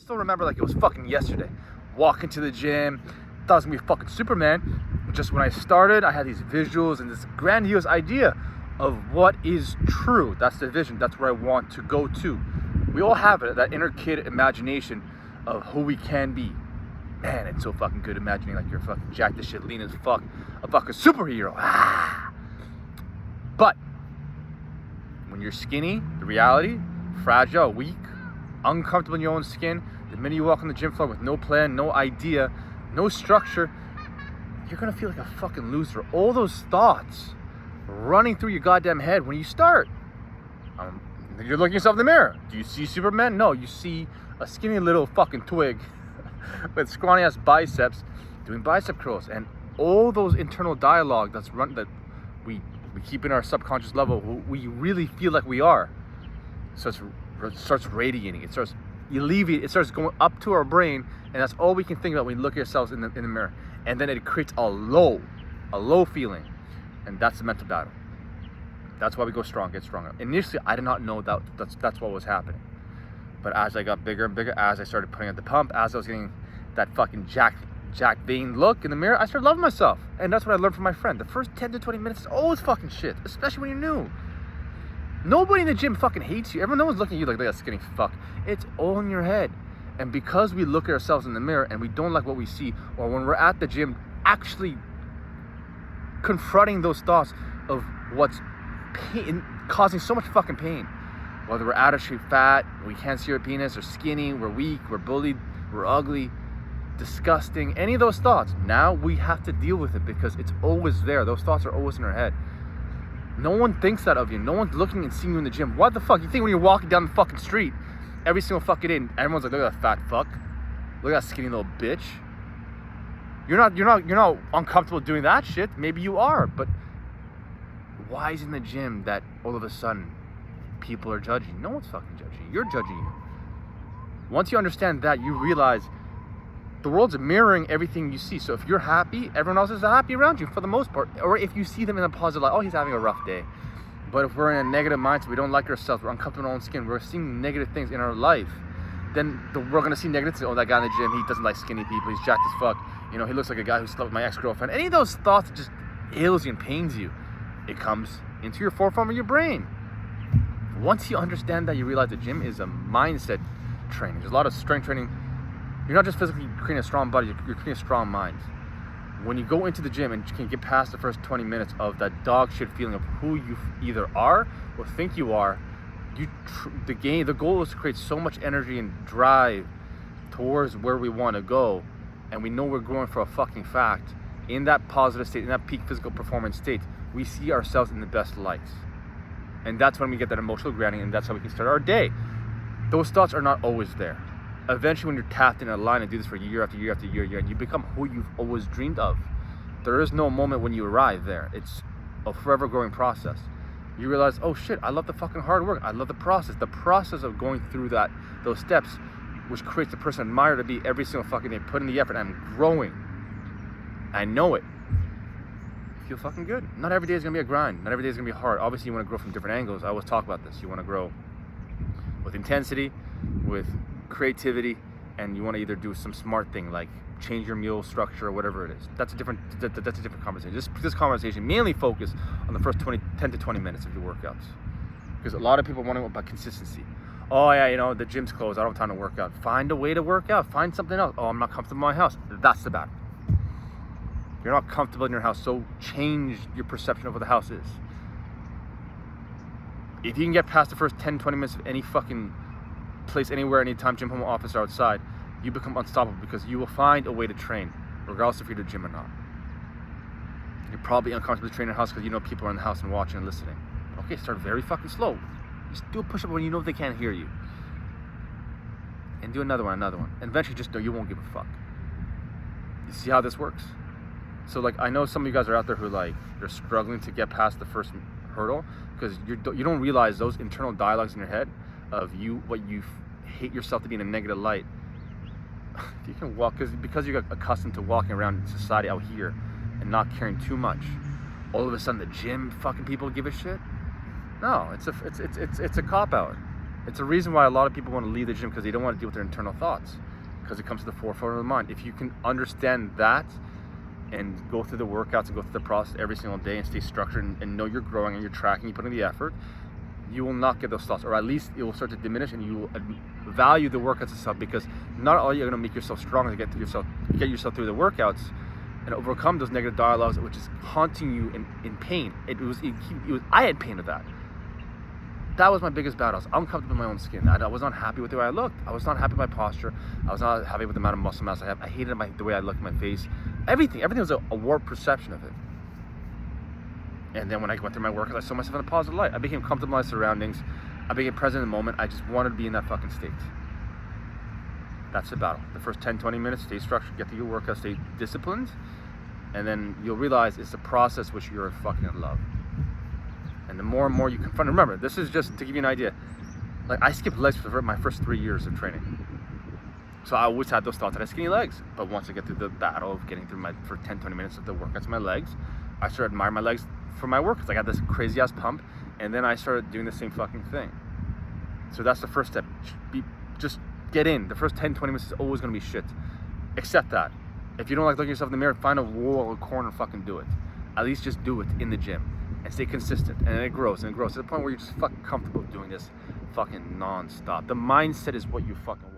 Still remember like it was fucking yesterday. Walking to the gym, thought I was gonna be fucking Superman. Just when I started, I had these visuals and this grandiose idea of what is true. That's the vision. That's where I want to go to. We all have it, that inner kid imagination of who we can be. Man, it's so fucking good imagining like you're fucking jacked as shit, lean as fuck, a fucking superhero. But when you're skinny, the reality, fragile, weak, uncomfortable in your own skin, the minute you walk on the gym floor with no plan, no idea, no structure, you're gonna feel like a fucking loser. All those thoughts running through your goddamn head when you start. You're looking yourself in the mirror. Do you see Superman? No, you see a skinny little fucking twig with scrawny ass biceps doing bicep curls, and all those internal dialogue that we keep in our subconscious level, we really feel like we are. So it starts radiating. It starts going up to our brain, and that's all we can think about when we look at ourselves in the mirror. And then it creates a low feeling, and that's the mental battle. That's why we go strong, get stronger. Initially, I did not know that's what was happening. But as I got bigger and bigger, as I started putting at the pump, as I was getting that fucking Jack Vein look in the mirror, I started loving myself. And that's what I learned from my friend. The first 10 to 20 minutes is always fucking shit, especially when you're new. Nobody in the gym fucking hates you. No one's looking at you like that skinny fuck. It's all in your head. And because we look at ourselves in the mirror and we don't like what we see, or when we're at the gym actually confronting those thoughts of what's causing so much fucking pain, whether we're out of shape, fat, we can't see our penis, or skinny, we're weak, we're bullied, we're ugly, disgusting, any of those thoughts, now we have to deal with it because it's always there. Those thoughts are always in our head. No one thinks that of you. No one's looking and seeing you in the gym. What the fuck? You think when you're walking down the fucking street every single fucking day, everyone's like, look at that fat fuck, look at that skinny little bitch. You're not uncomfortable doing that shit. Maybe you are, but why is it in the gym that all of a sudden people are judging? No one's fucking judging you. You're judging you. Once you understand that, you realize the world's mirroring everything you see. So if you're happy, everyone else is happy around you for the most part. Or if you see them in a positive light, oh, he's having a rough day. But if we're in a negative mindset, we don't like ourselves, we're uncomfortable in our own skin, we're seeing negative things in our life, then we're gonna see negative things. Oh, that guy in the gym, he doesn't like skinny people, he's jacked as fuck. You know, he looks like a guy who slept with my ex-girlfriend. Any of those thoughts just ails you and pains you. It comes into your forefront of your brain. Once you understand that, you realize the gym is a mindset training. There's a lot of strength training. You're not just physically creating a strong body, you're creating a strong mind. When you go into the gym and you can get past the first 20 minutes of that dog shit feeling of who you either are or think you are, the goal is to create so much energy and drive towards where we want to go, and we know we're growing for a fucking fact. In that positive state, in that peak physical performance state, we see ourselves in the best lights. And that's when we get that emotional grounding, and that's how we can start our day. Those thoughts are not always there. Eventually, when you're tapped in a line and do this for year after year after year, you become who you've always dreamed of. There is no moment when you arrive there. It's a forever growing process. You realize, oh shit, I love the fucking hard work. I love the process of going through those steps, which creates the person I admire to be every single fucking day, putting the effort. I'm growing. I know it. You feel fucking good. Not every day is gonna be a grind. Not every day is gonna be hard. Obviously, you want to grow from different angles. I always talk about this. You want to grow with intensity, with creativity, and you want to either do some smart thing like change your meal structure or whatever it is. That's a different conversation. This conversation mainly focus on the first 10 to 20 minutes of your workouts, because a lot of people want to know about consistency. Oh yeah, you know, the gym's closed, I don't have time to work out. Find a way to work out. Find something else. Oh, I'm not comfortable in my house. That's the battle. You're not comfortable in your house, so change your perception of what the house is. If you can get past the first 10, 20 minutes of any fucking place, anywhere, anytime, gym, home, office, or outside, you become unstoppable, because you will find a way to train, regardless if you're at the gym or not. You're probably uncomfortable to train in the house because you know people are in the house and watching and listening. Okay, start very fucking slow. Just do a push-up when you know they can't hear you. And do another one. And eventually just know you won't give a fuck. You see how this works? So like, I know some of you guys are out there who like, you're struggling to get past the first hurdle because you don't realize those internal dialogues in your head of what you hate yourself to be in a negative light. If you can walk, because you got accustomed to walking around in society out here and not caring too much, all of a sudden the gym fucking people give a shit. No, it's a cop out. It's a reason why a lot of people want to leave the gym, because they don't want to deal with their internal thoughts, because it comes to the forefront of the mind. If you can understand that and go through the workouts and go through the process every single day and stay structured and know you're growing and you're tracking, you put in the effort, you will not get those thoughts, or at least it will start to diminish, and you will value the workouts itself, because not only are you going to make yourself stronger to get yourself through the workouts and overcome those negative dialogues, which is haunting you in pain. I had pain with that. That was my biggest battle. I was uncomfortable in my own skin. I was not happy with the way I looked. I was not happy with my posture. I was not happy with the amount of muscle mass I have. I hated the way I looked in my face. Everything was a warped perception of it. And then when I went through my workouts, I saw myself in a positive light. I became comfortable in my surroundings. I became present in the moment. I just wanted to be in that fucking state. That's the battle. The first 10, 20 minutes, stay structured, get through your workout, stay disciplined. And then you'll realize it's a process which you're fucking in love. And the more and more you confront, remember, this is just to give you an idea. Like, I skipped legs for my first 3 years of training. So I always had those thoughts that I had skinny legs. But once I get through the battle of getting through for 10, 20 minutes of the workouts, my legs, I started admiring my legs for my workouts. I got this crazy ass pump, and then I started doing the same fucking thing. So that's the first step. Just get in. The first 10, 20 minutes is always gonna be shit. Accept that. If you don't like looking at yourself in the mirror, find a wall or a corner and fucking do it. At least just do it in the gym. And stay consistent, and it grows and it grows to the point where you're just fucking comfortable doing this fucking non-stop. The mindset is what you fucking